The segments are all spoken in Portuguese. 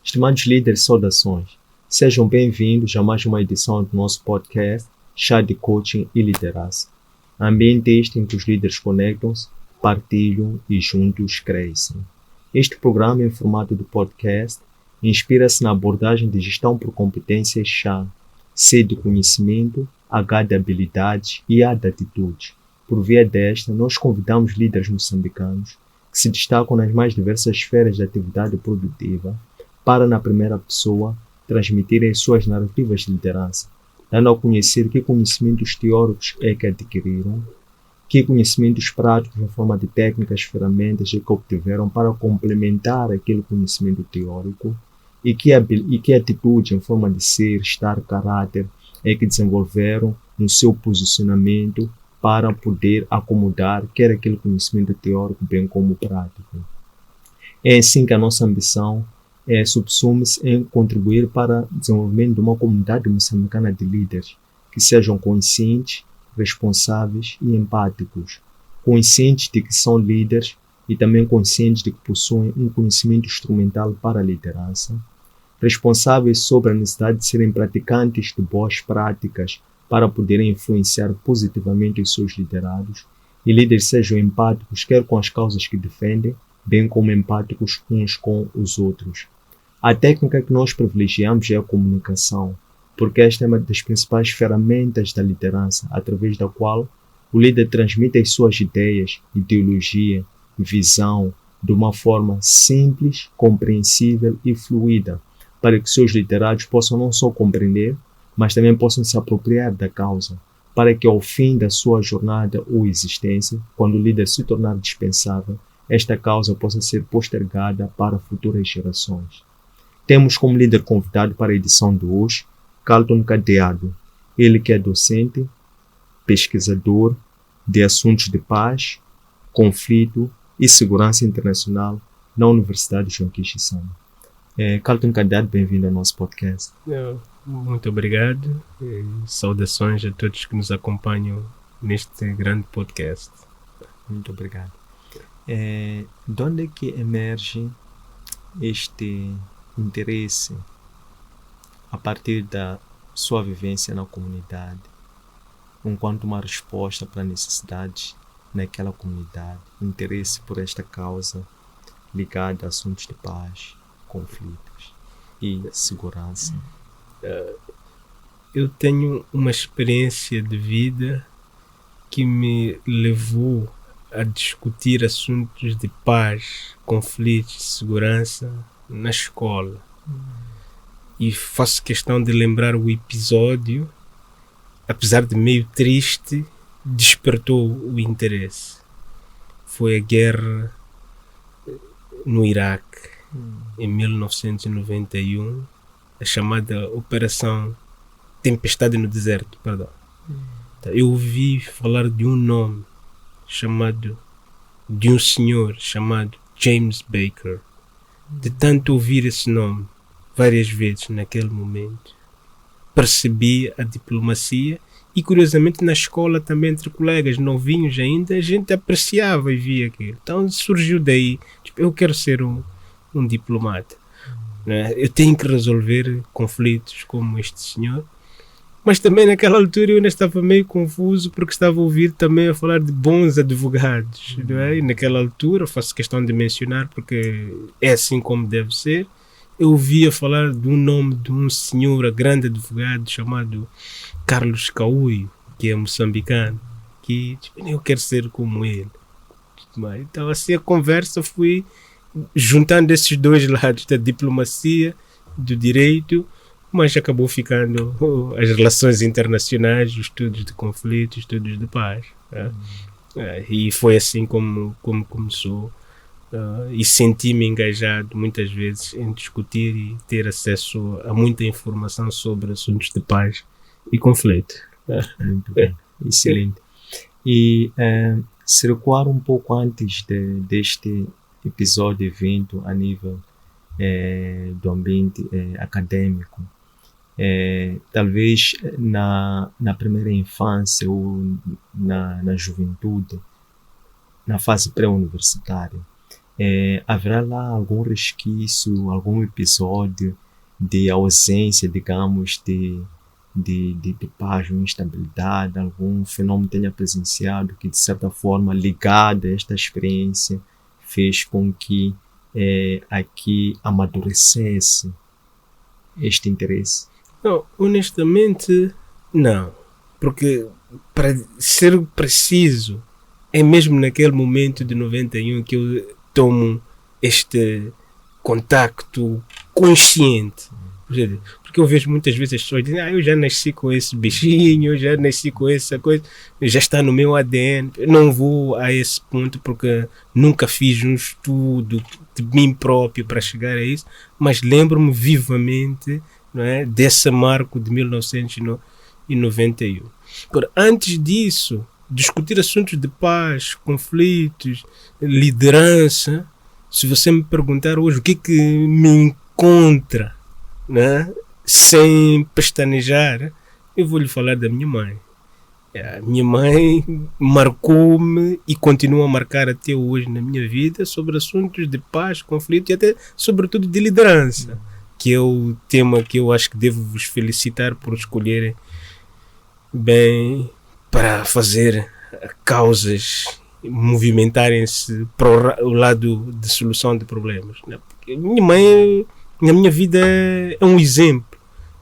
Estimados líderes, saudações. Sejam bem-vindos a mais uma edição do nosso podcast Chá de Coaching e Liderança. Ambiente este em que os líderes conectam-se, partilham e juntos crescem. Este programa, em formato de podcast, inspira-se na abordagem de gestão por competências chá, C de conhecimento, H de habilidades e A de atitudes. Por via desta, nós convidamos líderes moçambicanos que se destacam nas mais diversas esferas de atividade produtiva para, na primeira pessoa, transmitirem suas narrativas de liderança, dando a conhecer que conhecimentos teóricos é que adquiriram, que conhecimentos práticos em forma de técnicas, ferramentas é que obtiveram para complementar aquele conhecimento teórico e que atitude em forma de ser, estar, caráter é que desenvolveram no seu posicionamento para poder acomodar quer aquele conhecimento teórico bem como prático. É assim que a nossa ambição subsume-se em contribuir para o desenvolvimento de uma comunidade moçambicana de líderes que sejam conscientes, responsáveis e empáticos, conscientes de que são líderes e também conscientes de que possuem um conhecimento instrumental para a liderança, responsáveis sobre a necessidade de serem praticantes de boas práticas para poderem influenciar positivamente os seus liderados, e líderes sejam empáticos quer com as causas que defendem, bem como empáticos uns com os outros. A técnica que nós privilegiamos é a comunicação, porque esta é uma das principais ferramentas da liderança, através da qual o líder transmite as suas ideias, ideologia, visão, de uma forma simples, compreensível e fluida, para que seus liderados possam não só compreender, mas também possam se apropriar da causa, para que ao fim da sua jornada ou existência, quando o líder se tornar dispensável, esta causa possa ser postergada para futuras gerações. Temos como líder convidado para a edição de hoje, Carlton Cadeado, ele que é docente, pesquisador de assuntos de paz, conflito e segurança internacional na Universidade João Quixissama. Carlton Cadeado, bem-vindo ao nosso podcast. Muito obrigado e saudações a todos que nos acompanham neste grande podcast. Muito obrigado. De onde é que emerge este interesse a partir da sua vivência na comunidade, enquanto uma resposta para necessidades naquela comunidade, interesse por esta causa ligada a assuntos de paz, conflitos e segurança? Eu tenho uma experiência de vida que me levou a discutir assuntos de paz, conflitos e segurança na escola. E faço questão de lembrar o episódio, apesar de meio triste, despertou o interesse. Foi a guerra no Iraque, em 1991, a chamada Operação Tempestade no Deserto, perdão. Eu ouvi falar de um nome de um senhor chamado James Baker. De tanto ouvir esse nome várias vezes naquele momento, percebi a diplomacia e, curiosamente, na escola também, entre colegas novinhos ainda, a gente apreciava e via aquilo. Então surgiu daí, eu quero ser um diplomata. Eu tenho que resolver conflitos como este senhor. Mas também naquela altura eu ainda estava meio confuso porque estava a ouvir também a falar de bons advogados. Não é? E naquela altura, faço questão de mencionar porque é assim como deve ser, eu ouvia falar de um nome de um senhor, grande advogado chamado Carlos Cauio, que é moçambicano, que eu quero ser como ele. Então assim a conversa fui juntando esses dois lados, da diplomacia, do direito, mas acabou ficando as relações internacionais, os estudos de conflitos, estudos de paz. E foi assim como começou. E senti-me engajado muitas vezes em discutir e ter acesso a muita informação sobre assuntos de paz e conflito. Muito bem, excelente. E se recuar um pouco antes deste episódio, evento a nível do ambiente acadêmico, talvez na primeira infância ou na juventude, na fase pré-universitária, haverá lá algum resquício, algum episódio de ausência, digamos, de paz ou instabilidade, algum fenômeno tenha presenciado que, de certa forma, ligado a esta experiência, fez com que aqui amadurecesse este interesse? Não, honestamente, não. Porque, para ser preciso, é mesmo naquele momento de 91 que eu tomo este contacto consciente. Porque eu vejo muitas vezes as pessoas dizem, eu já nasci com esse bichinho, eu já nasci com essa coisa, já está no meu ADN. Eu não vou a esse ponto porque nunca fiz um estudo de mim próprio para chegar a isso, mas lembro-me vivamente, não é, desse marco de 1991. Antes disso, discutir assuntos de paz, conflitos, liderança, se você me perguntar hoje o que me encontra, né, sem pestanejar, eu vou lhe falar da minha mãe. A minha mãe marcou-me e continua a marcar até hoje na minha vida sobre assuntos de paz, conflito e até sobretudo de liderança, que é o tema que eu acho que devo vos felicitar por escolherem bem para fazer causas movimentarem-se para o lado de solução de problemas, né? Porque minha mãe, na minha vida, é um exemplo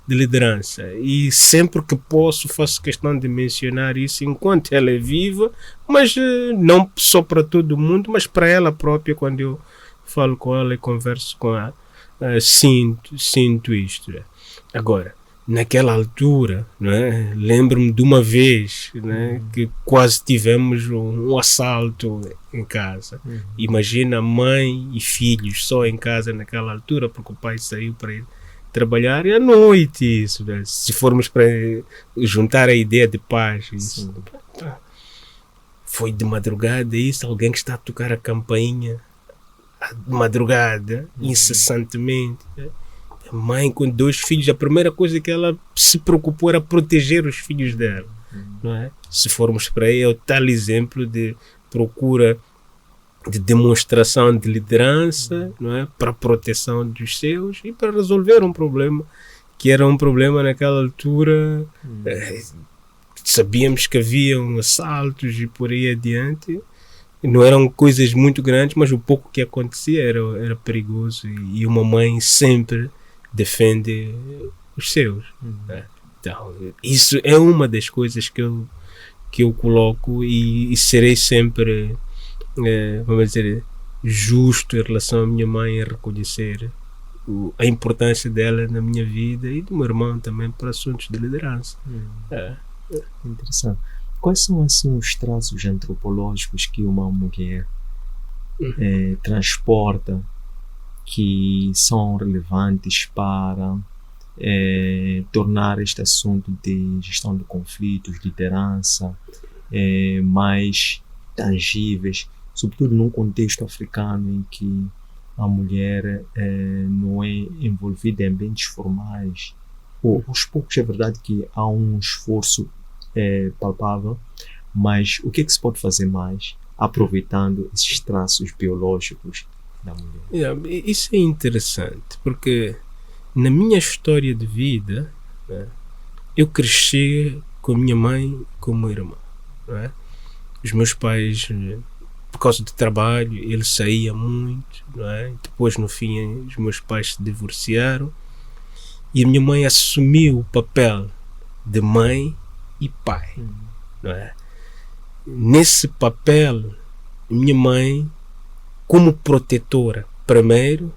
de liderança e sempre que posso faço questão de mencionar isso enquanto ela é viva, mas não só para todo mundo, mas para ela própria. Quando eu falo com ela e converso com ela, sinto isto. Agora, naquela altura, né, lembro-me de uma vez, né, que quase tivemos um assalto em casa. Imagina mãe e filhos só em casa naquela altura, porque o pai saiu para ir trabalhar e à noite, isso, né? Se formos para juntar a ideia de paz, isso. Foi de madrugada isso, alguém que está a tocar a campainha de madrugada, incessantemente, né? A mãe com 2 filhos, a primeira coisa que ela se preocupou era proteger os filhos dela, não é? Se formos para aí, é o tal exemplo de procura de demonstração de liderança, não é? Para a proteção dos seus e para resolver um problema que era um problema naquela altura. Sabíamos que haviam assaltos e por aí adiante. Não eram coisas muito grandes, mas o pouco que acontecia era perigoso e uma mãe sempre defende os seus. Né? Então, isso é uma das coisas que eu coloco e serei sempre, vamos dizer, justo em relação à minha mãe, a reconhecer a importância dela na minha vida e do meu irmão também para assuntos de liderança. Interessante. Quais são assim os traços antropológicos que uma mulher transporta que são relevantes para tornar este assunto de gestão de conflitos, liderança, mais tangíveis, sobretudo num contexto africano em que a mulher não é envolvida em ambientes formais? Aos poucos é verdade que há um esforço palpável, mas o que é que se pode fazer mais aproveitando esses traços biológicos da mulher? Isso é interessante, porque na minha história de vida, né, eu cresci com a minha mãe e com o meu irmão. Né? Os meus pais, por causa do trabalho, ele saía muito. Né? Depois, no fim, os meus pais se divorciaram e a minha mãe assumiu o papel de mãe e pai. Não é? Nesse papel, minha mãe, como protetora, primeiro,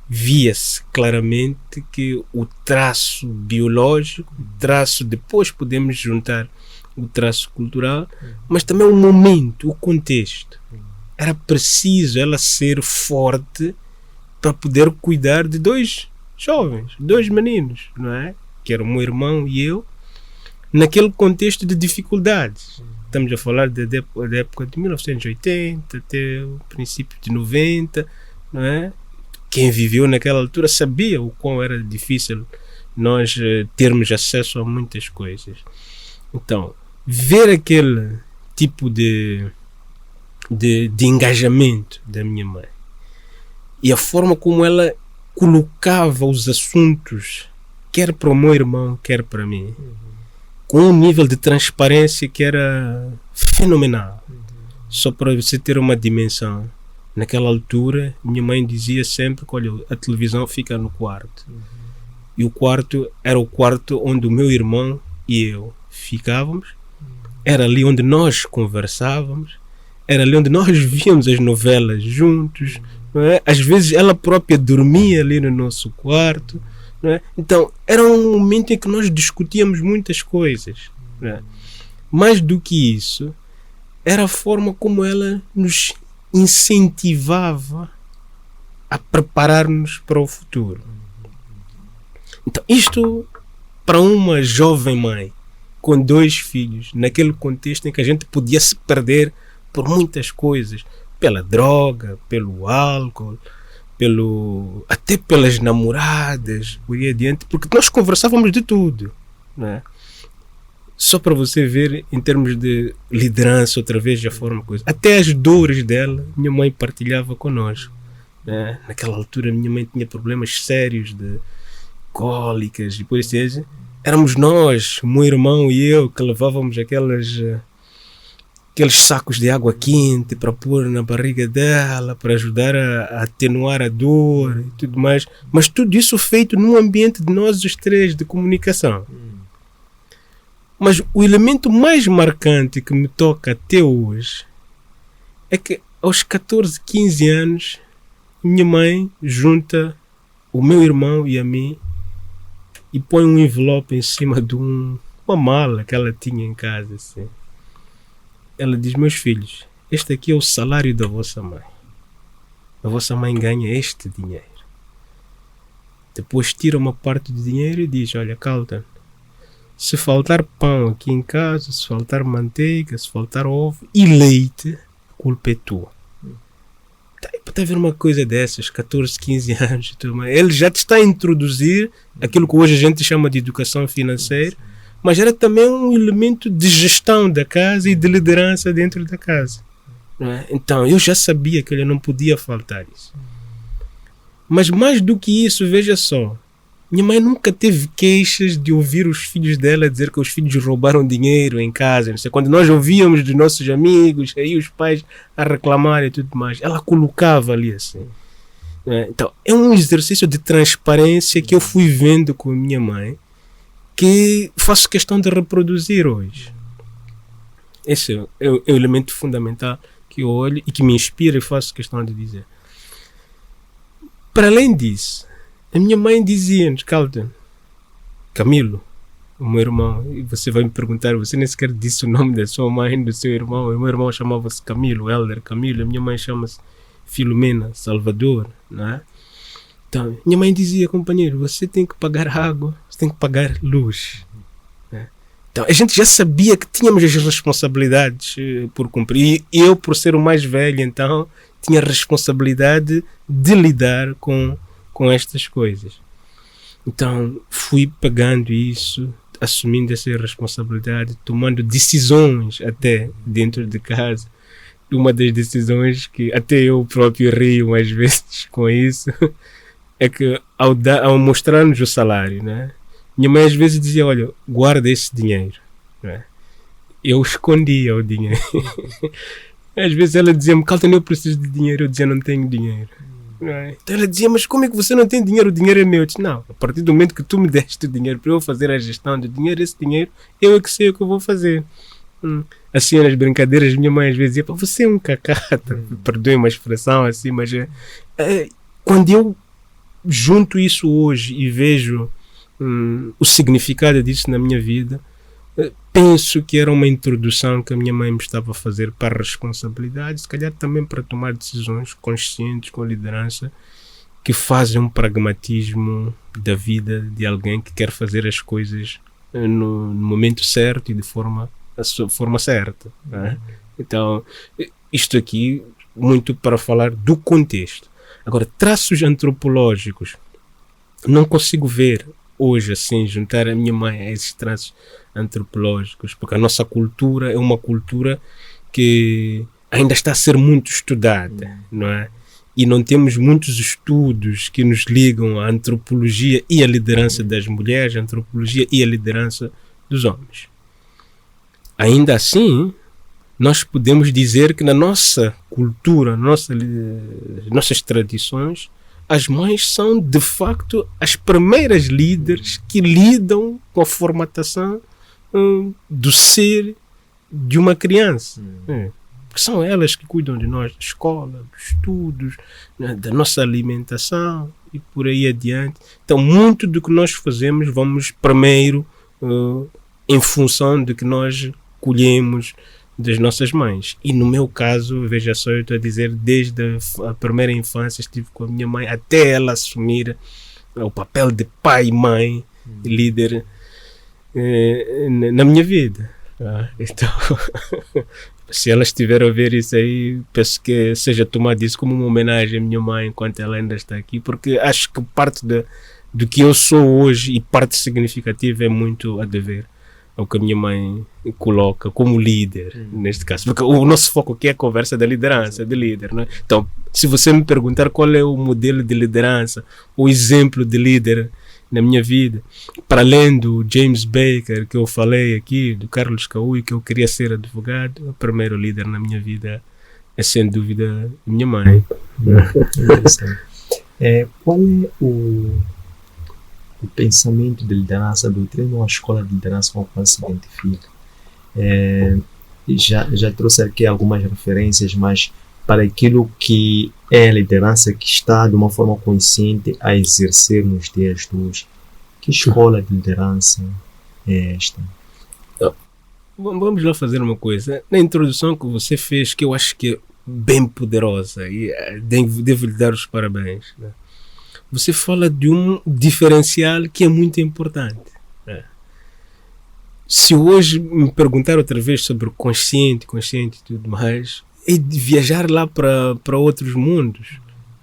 via-se claramente que o traço biológico, o traço, depois podemos juntar o traço cultural, mas também o momento, o contexto. Era preciso ela ser forte para poder cuidar de 2 jovens, 2 meninos, não é? Que eram o meu irmão e eu, naquele contexto de dificuldades. Estamos a falar da época de 1980 até o princípio de 90, não é? Quem viveu naquela altura sabia o quão era difícil nós termos acesso a muitas coisas. Então, ver aquele tipo de engajamento da minha mãe, E a forma como ela colocava os assuntos, quer para o meu irmão, quer para mim, com um nível de transparência que era fenomenal. Só para você ter uma dimensão. Naquela altura, minha mãe dizia sempre que, olha, a televisão fica no quarto. E o quarto era o quarto onde o meu irmão e eu ficávamos. Era ali onde nós conversávamos. Era ali onde nós víamos as novelas juntos. Não é? Às vezes ela própria dormia ali no nosso quarto. Não é? Então, era um momento em que nós discutíamos muitas coisas. Não é? Mais do que isso, era a forma como ela nos incentivava a preparar-nos para o futuro. Então, isto para uma jovem mãe com 2 filhos, naquele contexto em que a gente podia se perder por muitas coisas, pela droga, pelo álcool, até pelas namoradas, por aí adiante, porque nós conversávamos de tudo, não é? Só para você ver em termos de liderança, outra vez a forma coisa. Até as dores dela, minha mãe partilhava connosco. Né? Naquela altura, minha mãe tinha problemas sérios de cólicas e por isso mesmo. Éramos nós, o meu irmão e eu, que levávamos aqueles sacos de água quente para pôr na barriga dela, para ajudar a atenuar a dor e tudo mais. Mas tudo isso feito num ambiente de nós os 3, de comunicação. Mas o elemento mais marcante que me toca até hoje é que aos 14, 15 anos, minha mãe junta o meu irmão e a mim e põe um envelope em cima de uma mala que ela tinha em casa. Assim. Ela diz, meus filhos, este aqui é o salário da vossa mãe. A vossa mãe ganha este dinheiro. Depois tira uma parte do dinheiro e diz, olha, Carlton, se faltar pão aqui em casa, se faltar manteiga, se faltar ovo e leite, a culpa é tua. Está a ver uma coisa dessas, 14, 15 anos, ele já te está a introduzir aquilo que hoje a gente chama de educação financeira, mas era também um elemento de gestão da casa e de liderança dentro da casa. Não é? Então, eu já sabia que ele não podia faltar isso. Mas mais do que isso, veja só, minha mãe nunca teve queixas de ouvir os filhos dela dizer que os filhos roubaram dinheiro em casa. Não sei, quando nós ouvíamos dos nossos amigos, aí os pais a reclamar e tudo mais, ela colocava ali assim. Então, é um exercício de transparência que eu fui vendo com a minha mãe, que faço questão de reproduzir hoje. Esse é o elemento fundamental que eu olho e que me inspira e faço questão de dizer. Para além disso, a minha mãe dizia-nos, Carlton, Camilo, o meu irmão, e você vai me perguntar, você nem sequer disse o nome da sua mãe, do seu irmão. O meu irmão chamava-se Camilo, Helder Camilo, a minha mãe chama-se Filomena Salvador, não é? Então, minha mãe dizia, companheiro, você tem que pagar água, você tem que pagar luz. Né? Então, a gente já sabia que tínhamos as responsabilidades por cumprir. E eu, por ser o mais velho, então, tinha a responsabilidade de lidar com estas coisas. Então, fui pegando isso, assumindo essa responsabilidade, tomando decisões até dentro de casa. Uma das decisões que até eu próprio rio às vezes com isso é que ao mostrar-nos o salário, né? Minha mãe às vezes dizia, olha, guarda esse dinheiro. Né? Eu escondia o dinheiro. Às vezes ela dizia-me, Carlton, eu preciso de dinheiro. Eu dizia, não tenho dinheiro. Então ela dizia, mas como é que você não tem dinheiro? O dinheiro é meu. Eu disse, não, a partir do momento que tu me deste o dinheiro para eu fazer a gestão do dinheiro, esse dinheiro, eu é que sei o que eu vou fazer. Assim, nas brincadeiras, minha mãe às vezes dizia, você é um cacata. Perdoe uma expressão assim, mas quando eu junto isso hoje e vejo o significado disso na minha vida, penso que era uma introdução que a minha mãe me estava a fazer para a responsabilidade, se calhar também para tomar decisões conscientes, com liderança, que fazem um pragmatismo da vida de alguém que quer fazer as coisas no momento certo e de forma certa. Né? Então, isto aqui, muito para falar do contexto. Agora, traços antropológicos, não consigo ver hoje, assim, juntar a minha mãe a esses traços antropológicos, porque a nossa cultura é uma cultura que ainda está a ser muito estudada, não é? e não temos muitos estudos que nos ligam à antropologia e à liderança das mulheres, à antropologia e à liderança dos homens. Ainda assim, nós podemos dizer que na nossa cultura, nossas tradições, as mães são de facto as primeiras líderes que lidam com a formatação do ser de uma criança. Porque são elas que cuidam de nós, da escola, dos estudos, né, da nossa alimentação e por aí adiante. Então, muito do que nós fazemos, vamos primeiro em função de que nós colhemos das nossas mães. E no meu caso, veja só, eu estou a dizer, desde a primeira infância estive com a minha mãe até ela assumir o papel de pai e mãe, líder na minha vida. Então, se ela estiver a ver isso aí, peço que seja tomado isso como uma homenagem à minha mãe enquanto ela ainda está aqui, porque acho que parte do que eu sou hoje e parte significativa é muito a dever ao que a minha mãe coloca como líder, neste caso. Porque o nosso foco aqui é a conversa da liderança, de líder, né? Então, se você me perguntar qual é o modelo de liderança, o exemplo de líder na minha vida, para além do James Baker, que eu falei aqui, do Carlos Cauí, que eu queria ser advogado, o primeiro líder na minha vida é, sem dúvida, a minha mãe. Qual é o pensamento de liderança do treino ou a escola de liderança com a qual se identifica? Já trouxe aqui algumas referências, mas para aquilo que é a liderança que está de uma forma consciente a exercer nos dias de hoje, que escola de liderança é esta? Vamos lá fazer uma coisa. Na introdução que você fez, que eu acho que é bem poderosa, e devo lhe dar os parabéns, né? Você fala de um diferencial que é muito importante. Se hoje me perguntar outra vez sobre o consciente e tudo mais, é de viajar lá para outros mundos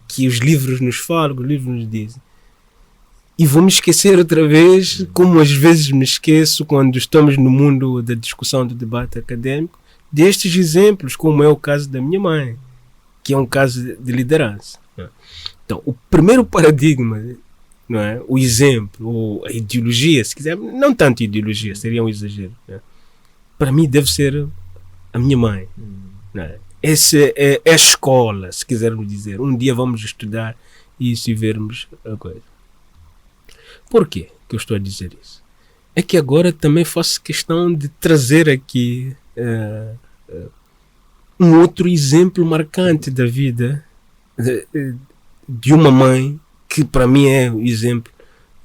que os livros nos falam, os livros nos dizem. E vou me esquecer outra vez, como às vezes me esqueço quando estamos no mundo da discussão, do debate académico, destes exemplos, como é o caso da minha mãe, que é um caso de liderança. Então, o primeiro paradigma, não é? O exemplo, ou a ideologia, se quiser, não tanto ideologia, seria um exagero, né? Para mim deve ser a minha mãe. Não é? Essa é a escola, se quisermos dizer. Um dia vamos estudar isso e vermos a coisa. Por quê que eu estou a dizer isso? É que agora também faço questão de trazer aqui um outro exemplo marcante da vida de uma mãe que para mim é o exemplo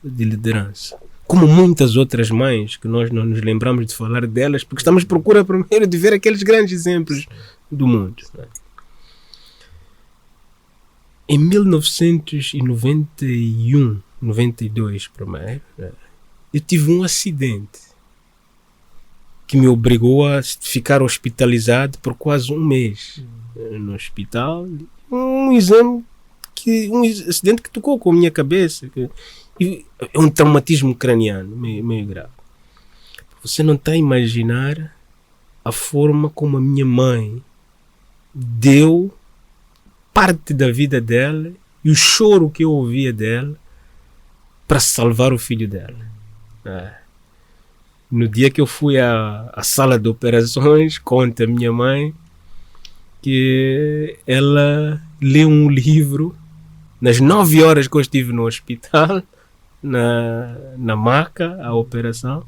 de liderança. Como muitas outras mães que nós não nos lembramos de falar delas, porque estamos à procura primeiro de ver aqueles grandes exemplos do mundo. Em 1991, 92 primeiro, eu tive um acidente que me obrigou a ficar hospitalizado por quase um mês no hospital. Um acidente que tocou com a minha cabeça. É um traumatismo craniano meio grave. Você não está a imaginar a forma como a minha mãe deu parte da vida dela e o choro que eu ouvia dela para salvar o filho dela. No dia que eu fui à sala de operações, conta a minha mãe que ela leu um livro nas 9 horas que eu estive no hospital, na maca, a operação.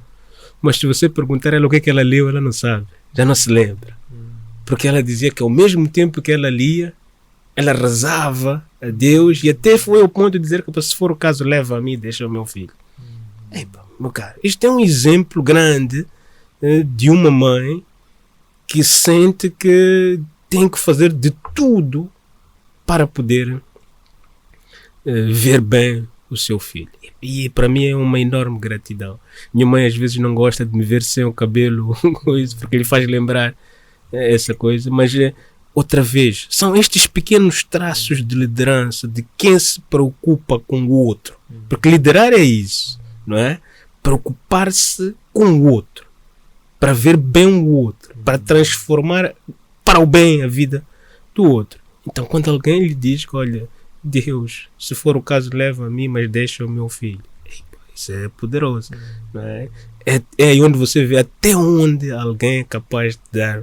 Mas se você perguntar ela o que é que ela leu, ela não sabe, já não se lembra. Porque ela dizia que ao mesmo tempo que ela lia, ela rezava a Deus e até foi ao ponto de dizer que se for o caso, leva a mim e deixa o meu filho. Epa, meu caro, isto é um exemplo grande de uma mãe que sente que tem que fazer de tudo para poder ver bem o seu filho. E para mim é uma enorme gratidão. Minha mãe às vezes não gosta de me ver sem o cabelo, porque lhe faz lembrar essa coisa, mas outra vez, são estes pequenos traços de liderança, de quem se preocupa com o outro. Porque liderar é isso, não é? Preocupar-se com o outro, para ver bem o outro, para transformar para o bem a vida do outro. Então, quando alguém lhe diz que, olha, Deus, se for o caso, leva a mim, mas deixa o meu filho. Isso é poderoso. Não é? É aí onde você vê até onde alguém é capaz de dar,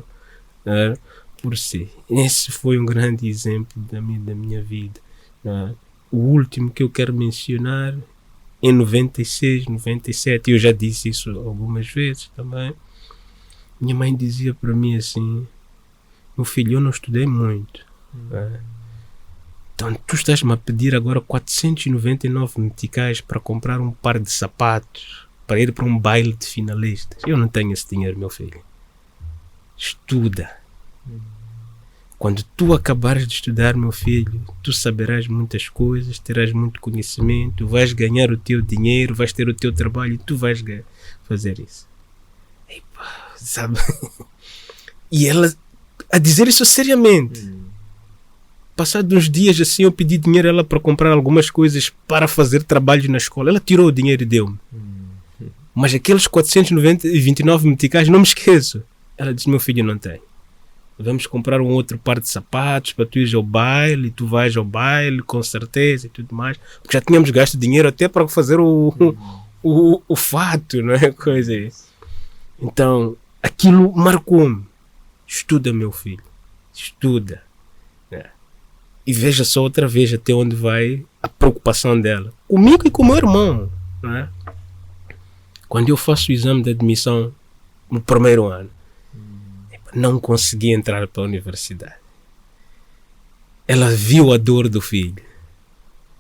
por si. Esse foi um grande exemplo da minha vida. Não é? O último que eu quero mencionar, em 96, 97, eu já disse isso algumas vezes também. Minha mãe dizia para mim assim: meu filho, eu não estudei muito. Então tu estás-me a pedir agora 499 meticais para comprar um par de sapatos para ir para um baile de finalistas. Eu não tenho esse dinheiro, meu filho. Estuda. Quando tu acabares de estudar, meu filho, tu saberás muitas coisas, terás muito conhecimento, vais ganhar o teu dinheiro, vais ter o teu trabalho e tu vais fazer isso. Epa, sabe? E ela a dizer isso seriamente. Passados uns dias assim, eu pedi dinheiro a ela para comprar algumas coisas para fazer trabalho na escola. Ela tirou o dinheiro e deu-me. Mas aqueles 429 meticais, não me esqueço. Ela disse: meu filho, não tem. Vamos comprar um outro par de sapatos para tu ir ao baile, e tu vais ao baile com certeza e tudo mais. Porque já tínhamos gasto dinheiro até para fazer o fato, não é? Coisa aí. Então, aquilo marcou-me. Estuda, meu filho. Estuda. E veja só outra vez até onde vai a preocupação dela. Comigo e com o meu irmão. Não é? Quando eu faço o exame de admissão no primeiro ano, não consegui entrar para a universidade. Ela viu a dor do filho.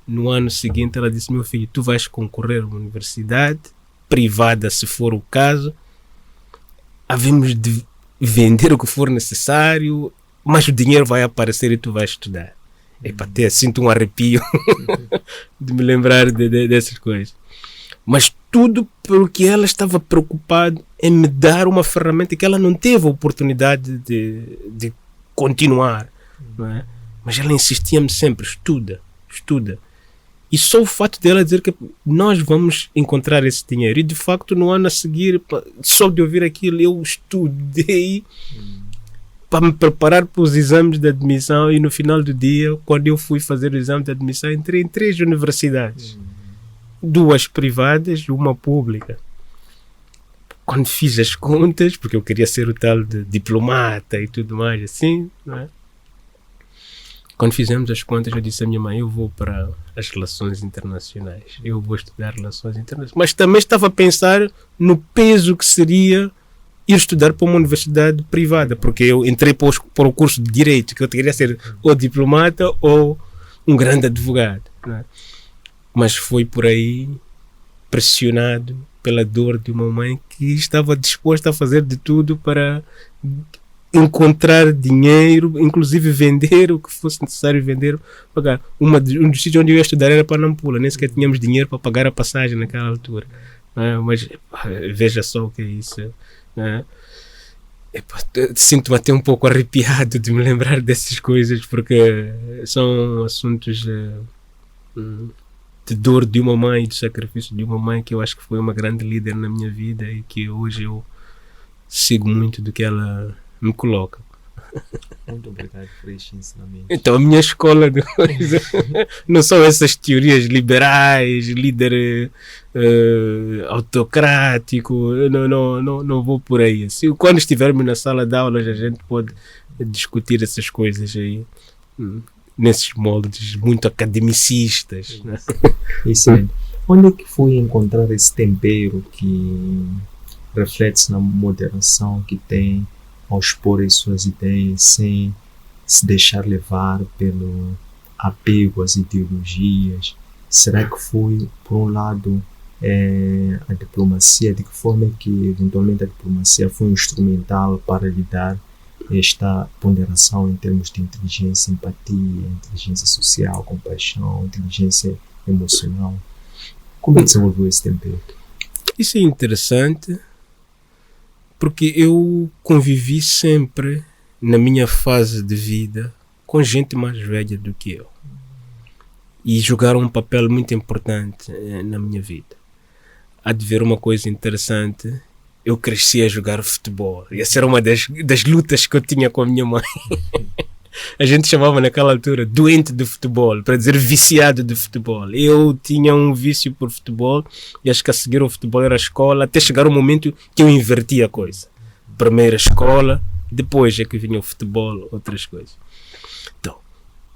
No ano seguinte ela disse: meu filho, tu vais concorrer a uma universidade privada, se for o caso. Havemos de vender o que for necessário, mas o dinheiro vai aparecer e tu vais estudar. Até sinto um arrepio de me lembrar dessas coisas. Mas tudo porque ela estava preocupada em me dar uma ferramenta que ela não teve a oportunidade de continuar. Não é? Mas ela insistia-me sempre: estuda, estuda. E só o fato dela dizer que nós vamos encontrar esse dinheiro. E de facto, no ano a seguir, só de ouvir aquilo, eu estudei para me preparar para os exames de admissão, e no final do dia, quando eu fui fazer o exame de admissão, entrei em 3 universidades. 2 privadas e uma pública. Quando fiz as contas, porque eu queria ser o tal de diplomata e tudo mais assim, não é? Quando fizemos as contas, eu disse à minha mãe: eu vou para as relações internacionais, eu vou estudar relações internacionais. Mas também estava a pensar no peso que seria ir estudar para uma universidade privada, porque eu entrei para o curso de Direito, que eu queria ser ou diplomata ou um grande advogado, não é? Mas foi por aí, pressionado pela dor de uma mãe que estava disposta a fazer de tudo para encontrar dinheiro, inclusive vender o que fosse necessário vender, pagar. Um dos sítios onde eu ia estudar era para Nampula, nem sequer tínhamos dinheiro para pagar a passagem naquela altura. Mas veja só o que é isso. Sinto-me até um pouco arrepiado de me lembrar dessas coisas, porque são assuntos de dor de uma mãe, de sacrifício de uma mãe, que eu acho que foi uma grande líder na minha vida e que hoje eu sigo muito do que ela me coloca. Muito obrigado por este ensinamento. Então a minha escola de coisa não são essas teorias liberais, líder autocrático, não vou por aí. Assim, quando estivermos na sala de aulas, a gente pode discutir essas coisas aí, nesses moldes muito academicistas. Né? Excelente. Onde é que foi encontrar esse tempero que reflete na moderação que tem ao expor as suas ideias sem se deixar levar pelo apego às ideologias? Será que foi, por um lado, a diplomacia? De que forma é que eventualmente a diplomacia foi instrumental para lhe dar esta ponderação em termos de inteligência, empatia, inteligência social, compaixão, inteligência emocional? Como desenvolveu esse tempero? Isso é interessante, porque eu convivi sempre, na minha fase de vida, com gente mais velha do que eu. E jogaram um papel muito importante na minha vida. Há de ver uma coisa interessante: eu cresci a jogar futebol. E essa era uma das lutas que eu tinha com a minha mãe. A gente chamava naquela altura doente de futebol, para dizer viciado de futebol. Eu tinha um vício por futebol e acho que a seguir o futebol era a escola, até chegar o momento que eu inverti a coisa. Primeiro a escola, depois é que vinha o futebol, outras coisas. Então,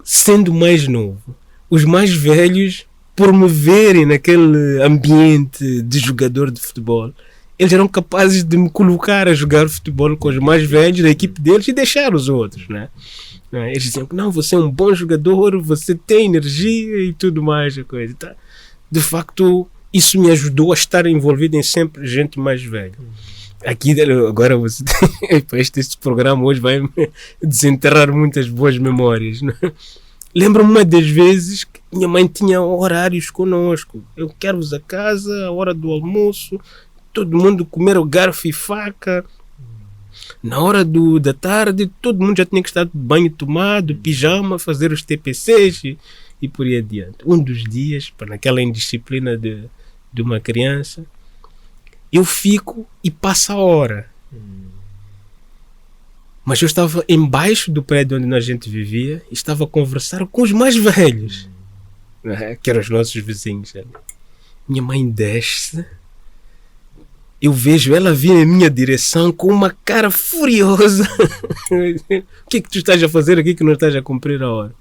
sendo mais novo, os mais velhos, por me verem naquele ambiente de jogador de futebol, eles eram capazes de me colocar a jogar futebol com os mais velhos da equipe deles e deixar os outros, né? Eles diziam que não, você é um bom jogador, você tem energia e tudo mais. A coisa. Tá? De facto, isso me ajudou a estar envolvido em sempre gente mais velha. Aqui, agora você tem, este programa hoje vai desenterrar muitas boas memórias. Né? Lembro-me uma das vezes que minha mãe tinha horários conosco. Eu quero-vos a casa, a hora do almoço, todo mundo comer o garfo e faca. Na hora da tarde, todo mundo já tinha que estar de banho tomado, pijama, fazer os TPCs e por aí adiante. Um dos dias, naquela indisciplina de uma criança, eu fico e passa a hora. Mas eu estava embaixo do prédio onde a gente vivia e estava a conversar com os mais velhos, que eram os nossos vizinhos. Minha mãe desce, eu vejo ela vir em minha direção com uma cara furiosa. O que é que tu estás a fazer aqui que não estás a cumprir a hora?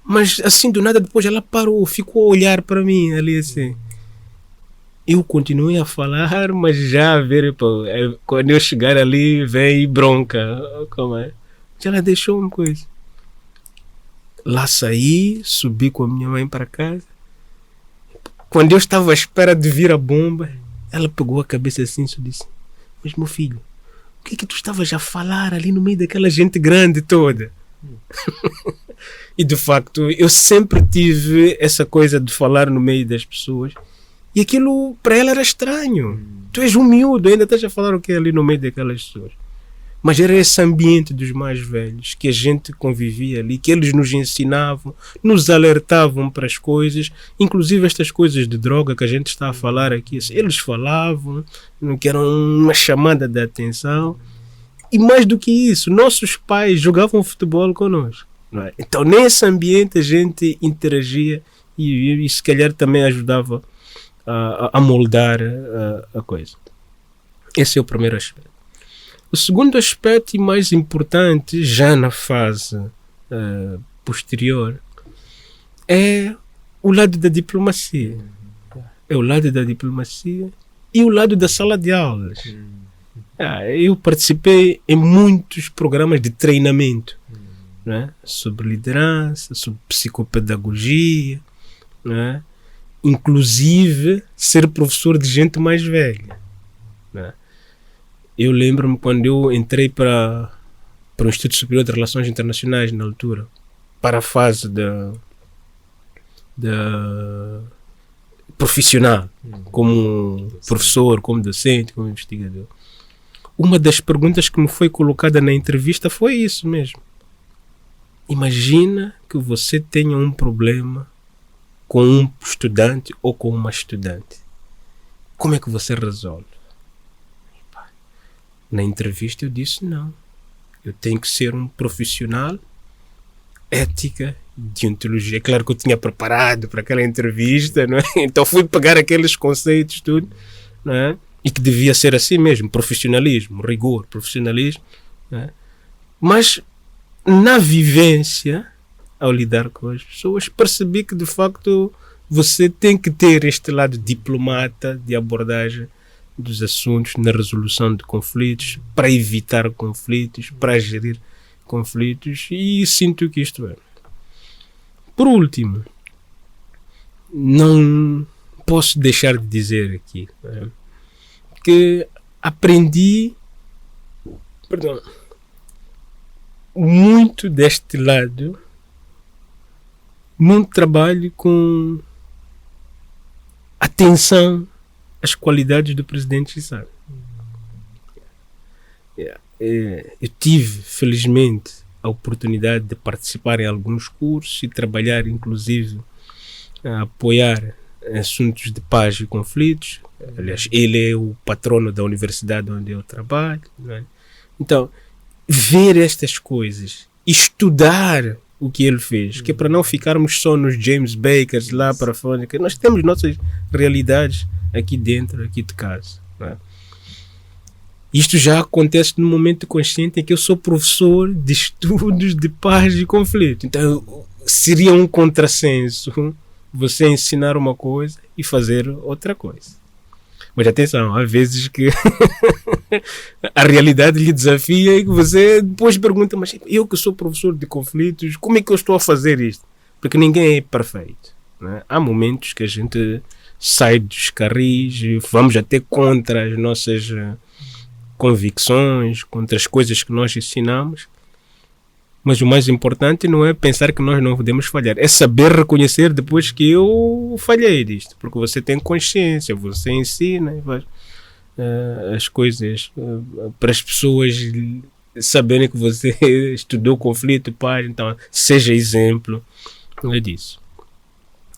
Mas assim do nada depois ela parou, ficou a olhar para mim ali assim. Eu continuei a falar, mas já a ver, pô, quando eu chegar ali, vem bronca. Como é? Já ela deixou uma coisa. Lá saí, subi com a minha mãe para casa. Quando eu estava à espera de vir a bomba, ela pegou a cabeça assim e disse: mas meu filho, o que é que tu estavas a falar ali no meio daquela gente grande toda? E de facto, eu sempre tive essa coisa de falar no meio das pessoas. E aquilo para ela era estranho. Tu és um miúdo, ainda estás a falar o que ali no meio daquelas pessoas. Mas era esse ambiente dos mais velhos que a gente convivia ali, que eles nos ensinavam, nos alertavam para as coisas, inclusive estas coisas de droga que a gente está a falar aqui. Eles falavam, que era uma chamada de atenção. E mais do que isso, nossos pais jogavam futebol connosco. Não é? Então nesse ambiente a gente interagia e se calhar também ajudava a moldar a coisa. Esse é o primeiro aspecto. O segundo aspecto e mais importante, já na fase posterior, é o lado da diplomacia. É o lado da diplomacia e o lado da sala de aulas. Eu participei em muitos programas de treinamento, né? Sobre liderança, sobre psicopedagogia, né? Inclusive ser professor de gente mais velha, né? Eu lembro-me quando eu entrei para o Instituto Superior de Relações Internacionais na altura, para a fase da profissional, como professor, como docente, como investigador. Uma das perguntas que me foi colocada na entrevista foi isso mesmo. Imagina que você tenha um problema com um estudante ou com uma estudante. Como é que você resolve? Na entrevista eu disse não. Eu tenho que ser um profissional, ética, deontologia. Claro que eu tinha preparado para aquela entrevista, não é? Então fui pegar aqueles conceitos tudo, não é? E que devia ser assim mesmo, profissionalismo, rigor, profissionalismo, não é? Mas na vivência, ao lidar com as pessoas, percebi que de facto você tem que ter este lado diplomata de abordagem dos assuntos na resolução de conflitos, para evitar conflitos, para gerir conflitos, e sinto que isto é. Por último, não posso deixar de dizer aqui, né, que aprendi muito deste lado num trabalho com atenção às qualidades do presidente Chissano. Eu tive, felizmente, a oportunidade de participar em alguns cursos e trabalhar, inclusive, a apoiar assuntos de paz e conflitos. Aliás, ele é o patrono da universidade onde eu trabalho, né? Então, ver estas coisas estudar o que ele fez, que é para não ficarmos só nos James Bakers lá para fora, que nós temos nossas realidades aqui dentro, aqui de casa. Não é? Isto já acontece no momento consciente em que eu sou professor de estudos de paz e conflito. Então seria um contrassenso você ensinar uma coisa e fazer outra coisa. Mas atenção, há vezes que a realidade lhe desafia e que você depois pergunta, mas eu que sou professor de conflitos, como é que eu estou a fazer isto? Porque ninguém é perfeito. Né? Há momentos que a gente sai dos carris, vamos até contra as nossas convicções, contra as coisas que nós ensinamos. Mas o mais importante não é pensar que nós não podemos falhar, é saber reconhecer depois que eu falhei disto, porque você tem consciência, você ensina e faz as coisas para as pessoas saberem que você estudou conflito, paz, então seja exemplo, não é disso.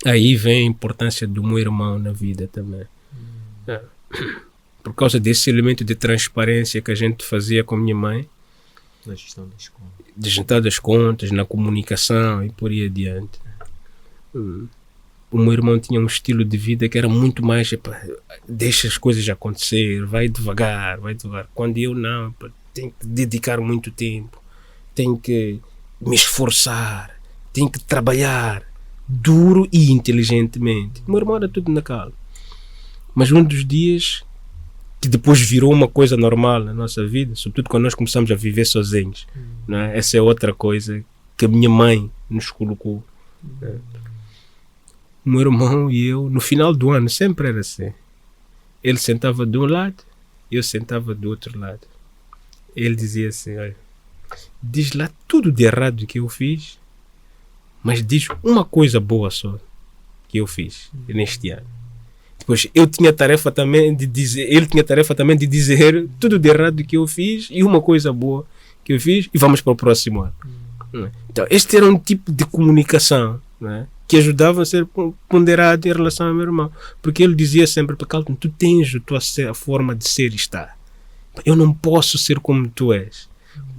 Aí vem a importância do meu irmão na vida também. Por causa desse elemento de transparência que a gente fazia com minha mãe, na gestão das contas. De gestão das contas, na comunicação e por aí adiante. O meu irmão tinha um estilo de vida que era muito mais deixa as coisas acontecer, vai devagar. Quando eu não, tenho que dedicar muito tempo, tenho que me esforçar, tenho que trabalhar duro e inteligentemente. O meu irmão era tudo na calma. Mas um dos dias que depois virou uma coisa normal na nossa vida, sobretudo quando nós começamos a viver sozinhos. Não é? Essa é outra coisa que a minha mãe nos colocou. O meu irmão e eu, no final do ano, sempre era assim. Ele sentava de um lado, eu sentava do outro lado. Ele dizia assim, olha, diz lá tudo de errado que eu fiz, mas diz uma coisa boa só que eu fiz neste ano. Depois ele tinha tarefa também de dizer tudo de errado que eu fiz e uma coisa boa que eu fiz e vamos para o próximo ano. Então este era um tipo de comunicação, não é? Que ajudava a ser ponderado em relação ao meu irmão, porque ele dizia sempre para Carlton, tu tens a forma de ser e estar, eu não posso ser como tu és,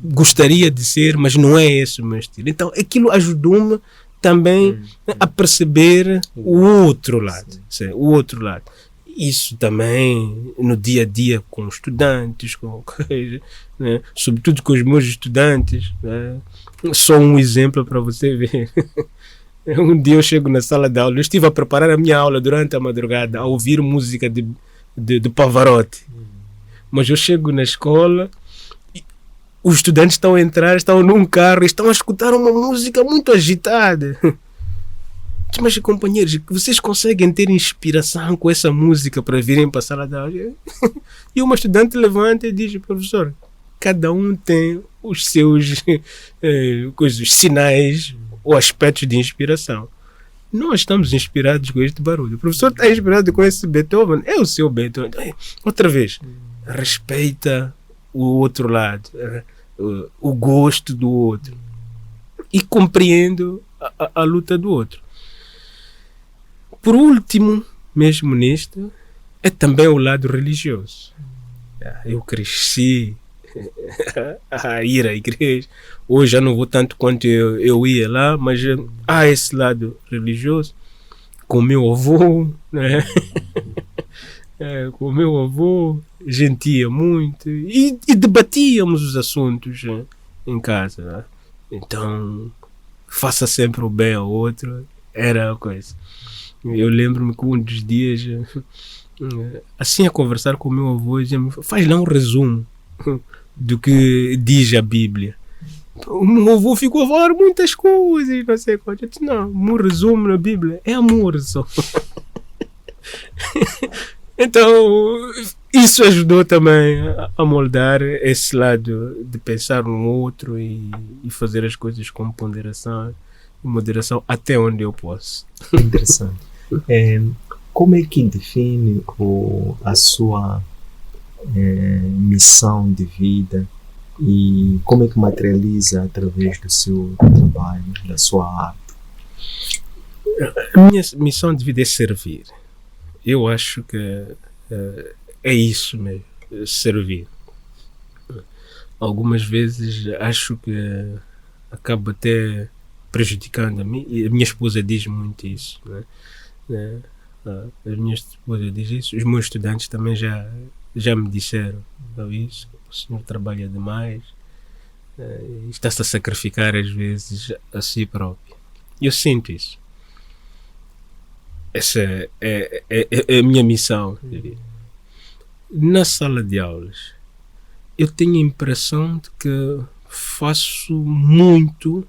gostaria de ser, mas não é esse o meu estilo. Então aquilo ajudou-me também a perceber o outro lado. O outro lado. Isso também no dia a dia com estudantes, né? Sobretudo com os meus estudantes. Né? Só um exemplo para você ver. Um dia eu chego na sala de aula, eu estive a preparar a minha aula durante a madrugada, a ouvir música de Pavarotti. Mas eu chego na escola, os estudantes estão a entrar, estão num carro, estão a escutar uma música muito agitada. Mas companheiros, vocês conseguem ter inspiração com essa música para virem para a sala de aula? E uma estudante levanta e diz, professor, cada um tem os seus sinais ou aspectos de inspiração. Nós estamos inspirados com este barulho. O professor está inspirado com esse Beethoven, é o seu Beethoven. Outra vez, respeita o outro lado, o gosto do outro e compreendo a luta do outro. Por último, mesmo nisto, é também o lado religioso. Eu cresci a ir à igreja, hoje já não vou tanto quanto eu ia lá, mas há esse lado religioso com o meu avô, né? Com o meu avô, gentia muito e debatíamos os assuntos em casa. Né? Então, faça sempre o bem ao outro, era a coisa. Eu lembro-me que um dos dias, assim a conversar com o meu avô, dizia-me, faz lá um resumo do que diz a Bíblia. O meu avô ficou a falar muitas coisas, não sei quanto. Eu disse, não, um resumo na Bíblia é amor só. Então, isso ajudou também a moldar esse lado de pensar no outro e fazer as coisas com ponderação e moderação até onde eu posso. Interessante. Como é que define a sua missão de vida e como é que materializa através do seu trabalho, da sua arte? A minha missão de vida é servir. Eu acho que é isso mesmo, servir. Algumas vezes acho que acaba até prejudicando a mim, e a minha esposa diz muito isso, né? A minha esposa diz isso, os meus estudantes também já me disseram isso, o senhor trabalha demais, e está-se a sacrificar às vezes a si próprio. Eu sinto isso. Essa é a minha missão. Na sala de aulas, eu tenho a impressão de que faço muito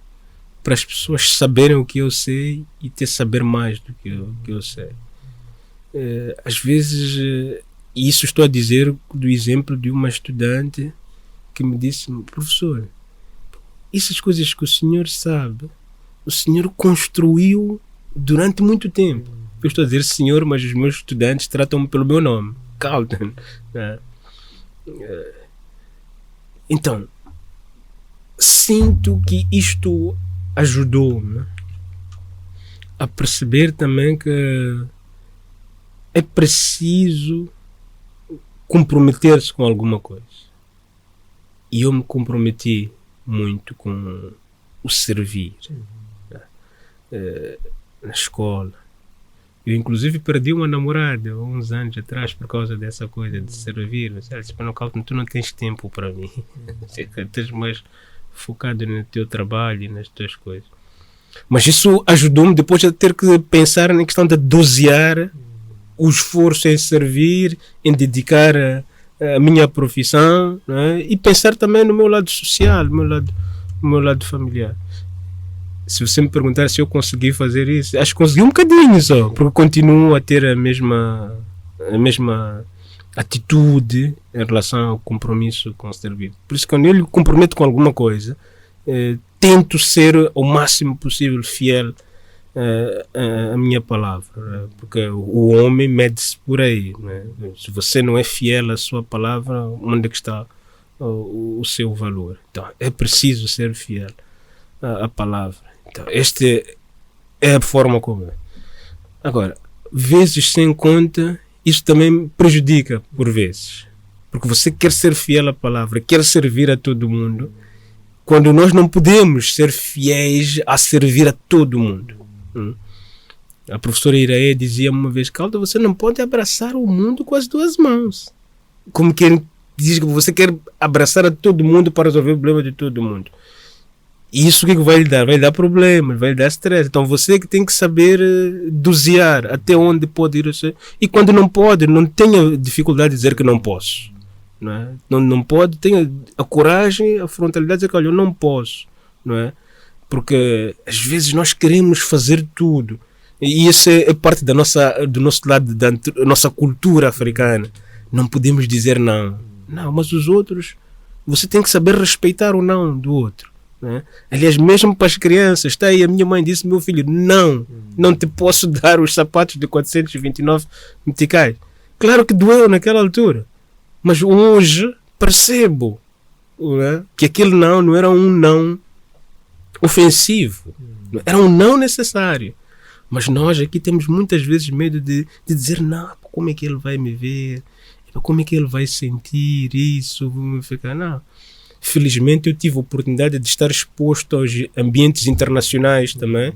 para as pessoas saberem o que eu sei e ter saber mais do que eu sei. Às vezes, e isso estou a dizer do exemplo de uma estudante que me disse: professor, essas coisas que o senhor sabe, o senhor construiu durante muito tempo. Eu estou a dizer senhor, mas os meus estudantes tratam-me pelo meu nome, Carlton. Então, sinto que isto ajudou-me a perceber também que é preciso comprometer-se com alguma coisa. E eu me comprometi muito com o servir. Na escola. Eu inclusive perdi uma namorada há uns anos atrás por causa dessa coisa de servir. Ela disse: não, Carlton, tu não tens tempo para mim. Estás mais focado no teu trabalho e nas tuas coisas. Mas isso ajudou-me depois a ter que pensar na questão de dosear o esforço em servir, em dedicar a minha profissão, né? E pensar também no meu lado social, no meu lado familiar. Se você me perguntar se eu consegui fazer isso, acho que consegui um bocadinho só, porque continuo a ter a mesma atitude em relação ao compromisso com o servir. Por isso, quando eu me comprometo com alguma coisa, tento ser o máximo possível fiel à minha palavra, porque o homem mede-se por aí, né? Se você não é fiel à sua palavra, onde é que está o seu valor? Então, é preciso ser fiel à palavra. Então, esta é a forma como é. Agora, vezes sem conta, isso também prejudica por vezes. Porque você quer ser fiel à palavra, quer servir a todo mundo, quando nós não podemos ser fiéis a servir a todo mundo. A professora Iraê dizia uma vez: Carlton, você não pode abraçar o mundo com as duas mãos. Como quem diz que você quer abraçar a todo mundo para resolver o problema de todo mundo. E isso o que vai lhe dar? Vai lhe dar problemas, vai lhe dar stress. Então você que tem que saber dosear até onde pode ir. E quando não pode, não tenha dificuldade de dizer que não posso. Não é? Não pode, tenha a coragem, a frontalidade de dizer que olha, eu não posso. Não é? Porque às vezes nós queremos fazer tudo. E isso é parte do nosso lado, da nossa cultura africana. Não podemos dizer não. Não, mas os outros, você tem que saber respeitar o não do outro. Né? Aliás, mesmo para as crianças, está aí, a minha mãe disse: meu filho, não te posso dar os sapatos de 429 meticais. Claro que doeu naquela altura, mas hoje percebo, né, que aquele não era um não ofensivo, era um não necessário. Mas nós aqui temos muitas vezes medo de dizer não. Como é que ele vai me ver? Como é que ele vai sentir isso? Não. Felizmente eu tive a oportunidade de estar exposto aos ambientes internacionais também.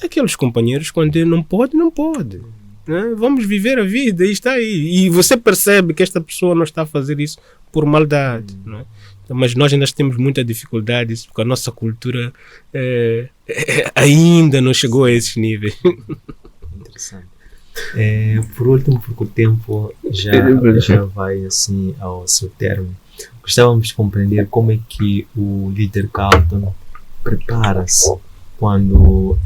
Aqueles companheiros, quando não pode, não pode. Né? Vamos viver a vida, e está aí. E você percebe que esta pessoa não está a fazer isso por maldade. Né? Então, mas nós ainda temos muita dificuldade, porque a nossa cultura ainda não chegou a esses níveis. Interessante. Por último, porque o tempo já vai assim ao seu termo, gostávamos de compreender como é que o líder Carlton prepara-se quando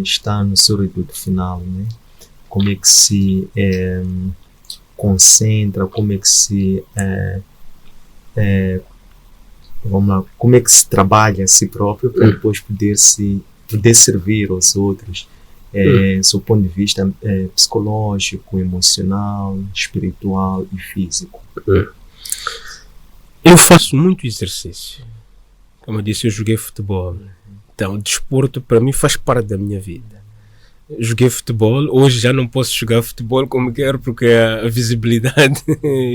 está no seu reduto final, né? Como é que se concentra, como é que se como é que se trabalha a si próprio para depois poder servir aos outros, do seu ponto de vista psicológico, emocional, espiritual e físico. Eu faço muito exercício. Como eu disse, eu joguei futebol. Então, o desporto para mim faz parte da minha vida. Joguei futebol, hoje já não posso jogar futebol como quero, porque a visibilidade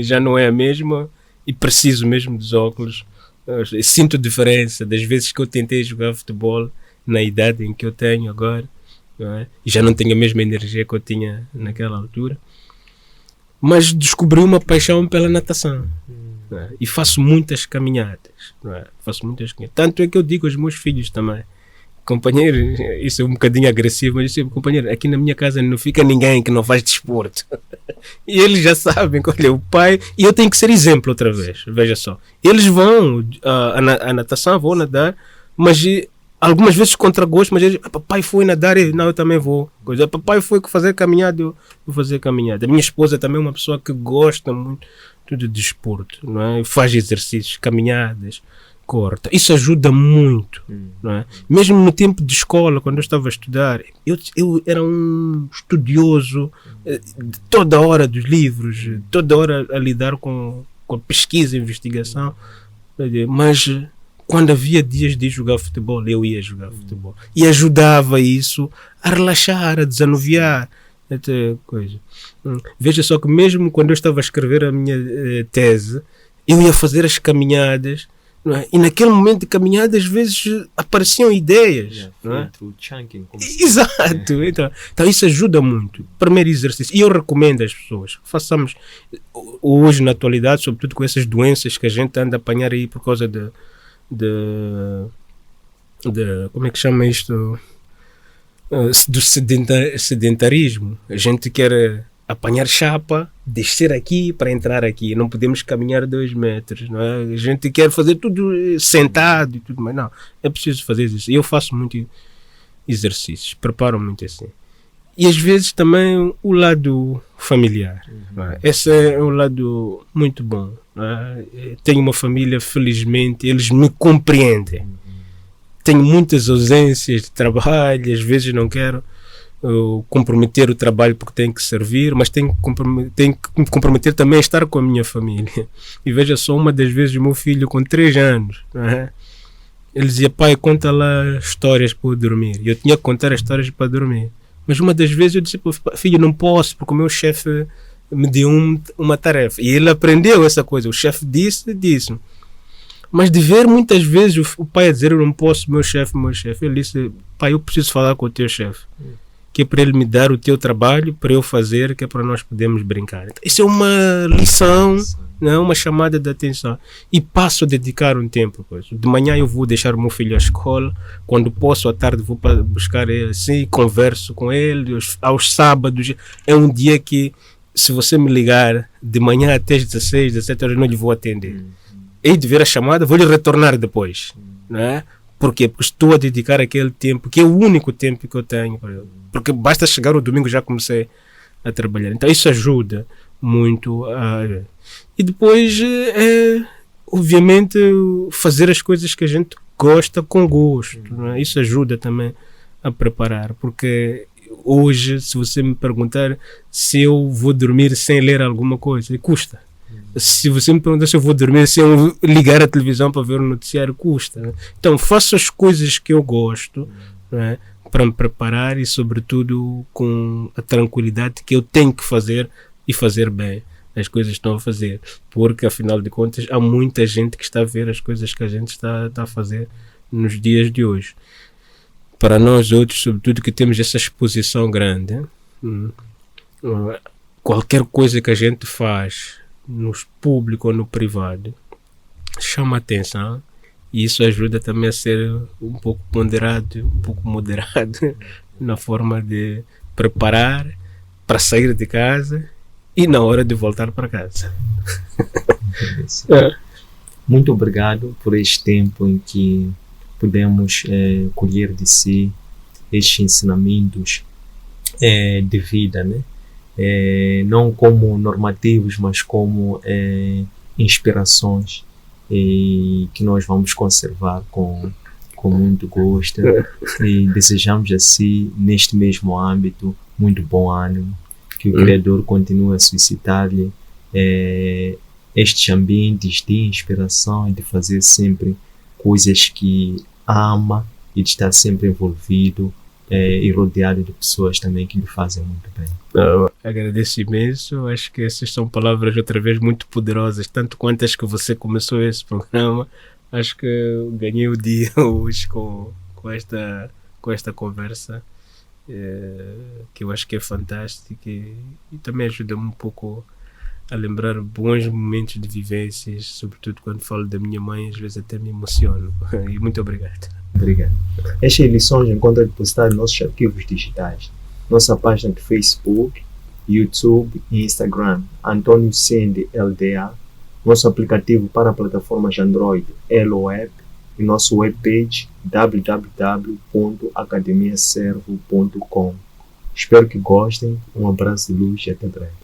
já não é a mesma e preciso mesmo dos óculos Eu sinto diferença das vezes que eu tentei jogar futebol na idade em que eu tenho agora, não é? E já não tenho a mesma energia que eu tinha naquela altura, mas descobri uma paixão pela natação, não é? E faço muitas caminhadas, não é? Tanto é que eu digo aos meus filhos também, companheiro, isso é um bocadinho agressivo, mas eu digo, companheiro, aqui na minha casa não fica ninguém que não faz desporto. E eles já sabem, olha, o pai, e eu tenho que ser exemplo outra vez, veja só. Eles vão a natação, vão nadar, mas algumas vezes contra gosto, mas eles, papai foi nadar, não, eu também vou. Papai foi fazer caminhada, eu vou fazer caminhada. A minha esposa também é uma pessoa que gosta muito de desporto, não é? Faz exercícios, caminhadas, corta. Isso ajuda muito, não é? Mesmo no tempo de escola, quando eu estava a estudar, eu era um estudioso de toda hora dos livros, toda hora a lidar com a pesquisa e investigação, mas quando havia dias de jogar futebol, eu ia jogar futebol. E ajudava isso a relaxar, a desanuviar, até coisa. Veja só que mesmo quando eu estava a escrever a minha tese, eu ia fazer as caminhadas, não é? E naquele momento de caminhada às vezes apareciam ideias, não é? Exato. Então isso ajuda muito. Primeiro exercício. E eu recomendo às pessoas, façamos hoje na atualidade, sobretudo com essas doenças que a gente anda a apanhar aí por causa de como é que chama isto? Do sedentarismo. A gente quer apanhar chapa, descer aqui para entrar aqui. Não podemos caminhar 2 metros, não é? A gente quer fazer tudo sentado e tudo, mas não. É preciso fazer isso. E eu faço muito exercícios, preparo muito assim. E às vezes também o lado familiar. Não é? Esse é um lado muito bom. Não é? Tenho uma família, felizmente, eles me compreendem. Tenho muitas ausências de trabalho, às vezes não quero comprometer o trabalho porque tenho que servir, mas tenho que me comprometer também a estar com a minha família. E veja só, uma das vezes o meu filho com 3 anos, não é? Ele dizia, pai, conta lá histórias para eu dormir. E eu tinha que contar as histórias para dormir. Mas uma das vezes eu disse, filho, não posso, porque o meu chefe me deu uma tarefa. E ele aprendeu essa coisa. O chefe disse. Mas de ver muitas vezes o pai a dizer, eu não posso, meu chefe. Ele disse, pai, eu preciso falar com o teu chefe. Que é para ele me dar o teu trabalho, para eu fazer, que é para nós podermos brincar. Então, isso é uma lição, não é? Uma chamada de atenção. E passo a dedicar um tempo. Pois. De manhã eu vou deixar o meu filho à escola, quando posso, à tarde vou para buscar ele, assim, converso com ele. Aos sábados é um dia que, se você me ligar de manhã até as 16, 17 horas, não lhe vou atender. Hei de ver a chamada, vou lhe retornar depois. Não é? Por quê? Porque estou a dedicar aquele tempo, que é o único tempo que eu tenho para ele. Porque basta chegar o domingo já comecei a trabalhar. Então isso ajuda muito. E depois, obviamente, fazer as coisas que a gente gosta com gosto. Não é? Isso ajuda também a preparar. Porque hoje, se você me perguntar se eu vou dormir sem ler alguma coisa, custa. Se você me perguntar se eu vou dormir sem eu ligar a televisão para ver o noticiário, custa. Né? Então faço as coisas que eu gosto, né, para me preparar e sobretudo com a tranquilidade que eu tenho que fazer e fazer bem as coisas que estão a fazer, porque afinal de contas há muita gente que está a ver as coisas que a gente está a fazer nos dias de hoje. Para nós outros, sobretudo que temos essa exposição grande, qualquer coisa que a gente faz no público ou no privado chama atenção, e isso ajuda também a ser um pouco ponderado, um pouco moderado na forma de preparar para sair de casa e na hora de voltar para casa. Muito obrigado por este tempo em que pudemos colher de si estes ensinamentos de vida, né? Não como normativos, mas como inspirações, que nós vamos conservar com muito gosto, e desejamos assim, neste mesmo âmbito, muito bom ânimo, que o Criador continue a suscitar-lhe estes ambientes de inspiração e de fazer sempre coisas que ama e de estar sempre envolvido e rodeado de pessoas também que lhe fazem muito bem. Agradeço imenso. Acho que essas são palavras outra vez muito poderosas, tanto quanto as que você começou esse programa. Acho que ganhei o dia hoje com esta conversa, que eu acho que é fantástica e também ajuda-me um pouco a lembrar bons momentos de vivências, sobretudo quando falo da minha mãe, às vezes até me emociono. E muito obrigado. Obrigado. Estas lições encontram depositadas em nossos arquivos digitais, nossa página de Facebook, YouTube e Instagram, Antônio Sende LDA, nosso aplicativo para plataformas Android, Elo-App, e nosso webpage www.academiaservo.com. Espero que gostem, um abraço de luz e até breve.